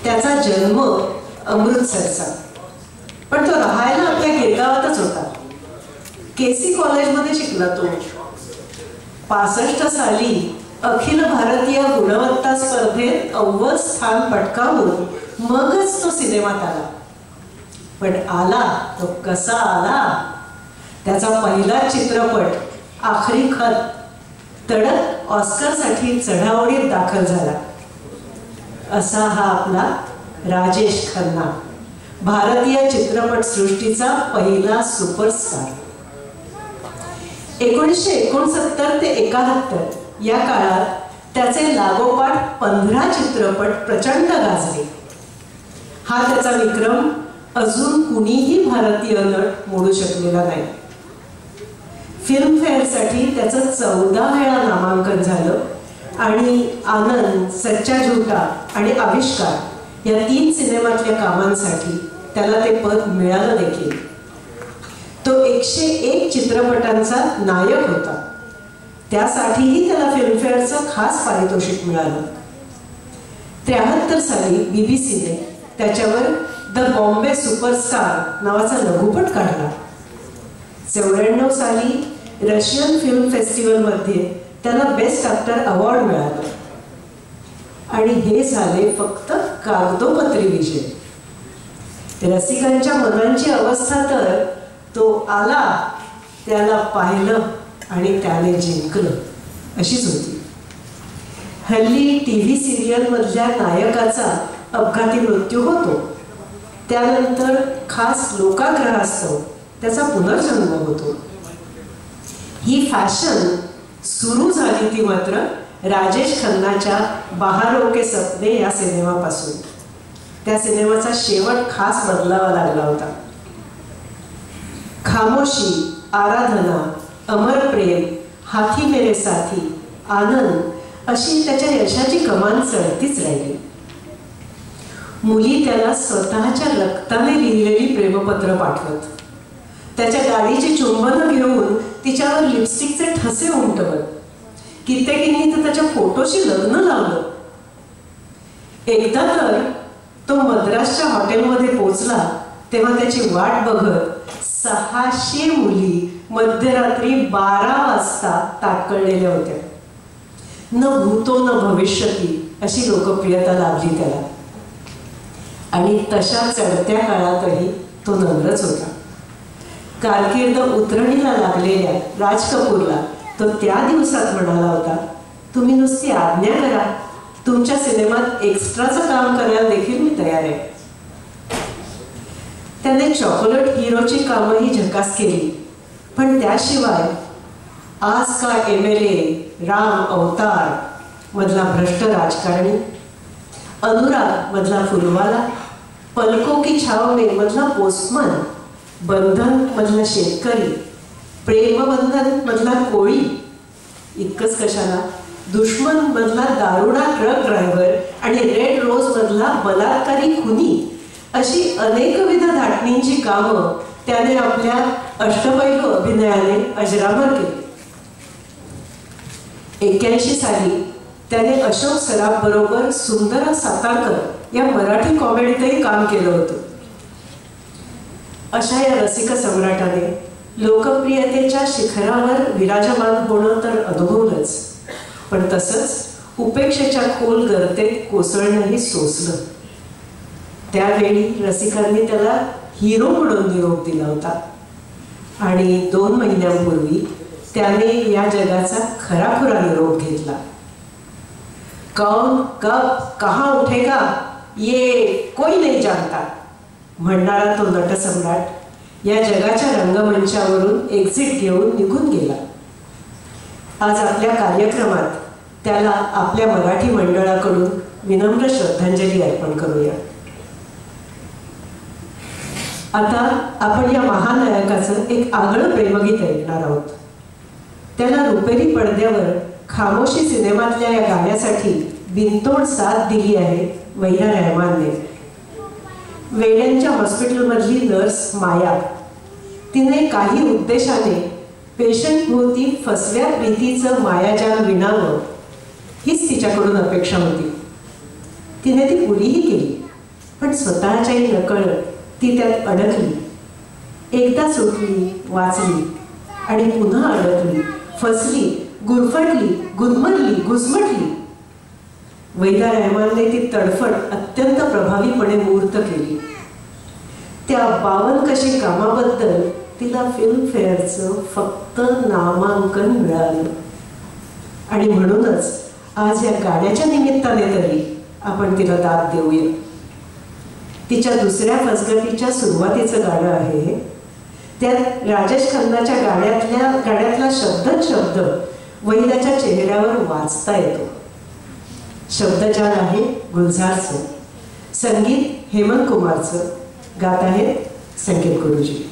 त्याचा जन्म अमृतसरचा, पण तो राहायला आपल्या गिरगावातच होता. केसी कॉलेजमध्ये शिकला तो. 65 साली अखिल भारतीय गुणवत्ता स्पर्धेत अव्वल स्थान पटकावून मगच तो सिनेमात आला. पण आला तो कसा आला? त्याचा पहिला चित्रपट आखरी खत तडक ऑस्करसाठी चढाओढीत दाखल झाला. असा हा आपला राजेश खन्ना, भारतीय चित्रपट सृष्टीचा पहिला सुपरस्टार. 1969 ते 71 या काळात त्याचे लागोपाठ 15 चित्रपट प्रचंड गाजले. हा त्याचा विक्रम अजून कुणीही भारतीय नट मोडू शकलेला नाही. फिल्मफेअरसाठी त्याचं 14 वेळा नामांकन झालं आणि आनंद, सच्चा झूठा आणि आविष्कार या 3 सिनेमातल्या कामांसाठी त्याला ते पद मिळालं देखील. तो 101 चित्रपटांचा नायक होता. त्यासाठीही त्याला फिल्मफेअरचं खास पारितोषिक मिळालं. 73 साली बीबीसीने त्याच्यावर द बॉम्बे सुपरस्टार नावाचा लघुपट काढला. 94 साली रशियन फिल्म फेस्टिवलमध्ये त्याला बेस्ट ॲक्टर अवॉर्ड मिळाला. आणि हे झाले फक्त कागदोपत्री विजय. रसिकांच्या मनांची अवस्था तर तो आला, त्याला पाहिलं आणि त्याने जिंकलं अशीच होती. हल्ली टीव्ही सिरियलमधल्या नायकाचा अपघाती मृत्यू होतो, त्यानंतर खास लोकाग्रहास्तव त्याचा पुनर्जन्म होतो. ही फॅशन सुरू झाली ती मात्र राजेश खन्नाच्या बहारों के सपने या सिनेमापासून. त्या सिनेमाचा शेवट खास बदलावा लागला होता. खामोशी, आराधना, अमर प्रेम, हाथी मेरे साथी, आनंद अशी त्याच्या यशाची कमान चढतीच राहिली. मुली त्याला स्वतःच्या रक्ताने लिहिलेली प्रेमपत्र पाठवत, त्याच्या गाडीची चुंबनं घेऊन तिच्यावर लिपस्टिकचे ठसे उमटवत, कित्येकींनी तर त्याच्या फोटोशी लग्न लावलं. एकदा तर तो मद्रासच्या हॉटेलमध्ये पोचला तेव्हा त्याची वाट बघत 600 मुली मध्यरात्री 12 वाजता ताटकळलेल्या होत्या. न भूतो न भविष्यती अशी लोकप्रियता लाभली त्याला. आणि तशा चढत्या काळातही तो नम्रच होता. कारकीर्द उतरणीला लागलेल्या राज कपूरला तो त्या दिवसात म्हणाला होता, तुम्ही नुसती आज्ञा करा, तुमच्या सिनेमात एक्स्ट्राचं काम करायला देखील मी तयार आहे. त्याने चॉकोलेट हिरोची कामंही झकास केली, पण त्याशिवाय आज का MLA, राम अवतार मधला भ्रष्ट राजकारणी, अनुराग मधला फुलवाला, पलको की छाव में मधला पोस्टमन, बंधन मधला शेतकरी, प्रेमबंधन मधला कोळी, इतकंच कशाला दुश्मन मधला दारुडा ट्रक ड्रायव्हर आणि रेड रोज मधला बलात्कारी खुनी अशी अनेकविध धाटणींची कामं त्याने आपल्या अष्टपैलू अभिनयाने अजरामर केली. 81 साली त्याने अशोक सराफ बरोबर सुंदरा सातारकर या मराठी कॉमेडीतही काम केलं होतं. अशा या रसिक सम्राटाने लोकप्रियतेच्या शिखरावर विराजमान होणं तर अनुभवलंच, पण तसंच उपेक्षेच्या खोल गर्तेत कोसळणंही सोसलं. त्यावेळी रसिकांनी त्याला हिरो म्हणून निरोप दिला होता आणि 2 महिन्यांपूर्वी त्याने या जगाचा खराखुरा निरोप घेतला. कौन कब कहाँ उठेगा ये कोई नहीं जानता म्हणणारा तो नटसम्राट या जगाच्या रंगमंचावरून एक्झिट घेऊन निघून गेला. आज आपल्या कार्यक्रमात त्याला आपल्या मराठी मंडळाकडून विनम्र श्रद्धांजली अर्पण करूया. आता आपण या महानायकाचं एक आगळं प्रेमगीत ऐकणार आहोत. त्याला रुपेरी पडद्यावर खामोशी सिनेमातल्या या गाण्यासाठी बिनतोड साथ दिली आहे वैरा रहमानने. वेड्यांच्या हॉस्पिटलमधली नर्स माया, तिने काही उद्देशाने पेशंट भोवती फसव्या प्रीतीचं मायाजाल विणावं हीच तिच्याकडून अपेक्षा होती. तिने ती पुरीही केली. पण स्वतःच्याही नकळत ती त्यात अडकली. एकदा सुटली, वाचली आणि पुन्हा अडकली, फसली, गुरफटली, गुदमरली, घुसमटली. वैदा रहमानने ती तडफड अत्यंत प्रभावीपणे मूर्त केली. त्या 52 कशी कामाबद्दल तिला फिल्मफेअरचं फक्त नामांकन मिळालं. आणि म्हणूनच आज या गाण्याच्या निमित्ताने तरी आपण तिला दाद देऊया. तिच्या दुसऱ्या फसगतीच्या सुरुवातीचं गाणं आहे हे. त्यात राजेश खन्नाच्या गाण्यातला शब्द वैदाच्या चेहऱ्यावर वाचता येतो. शब्दजाल आहे गुलजारचं, संगीत हेमंत कुमारचं, गात आहेत संकेत गुरुजी.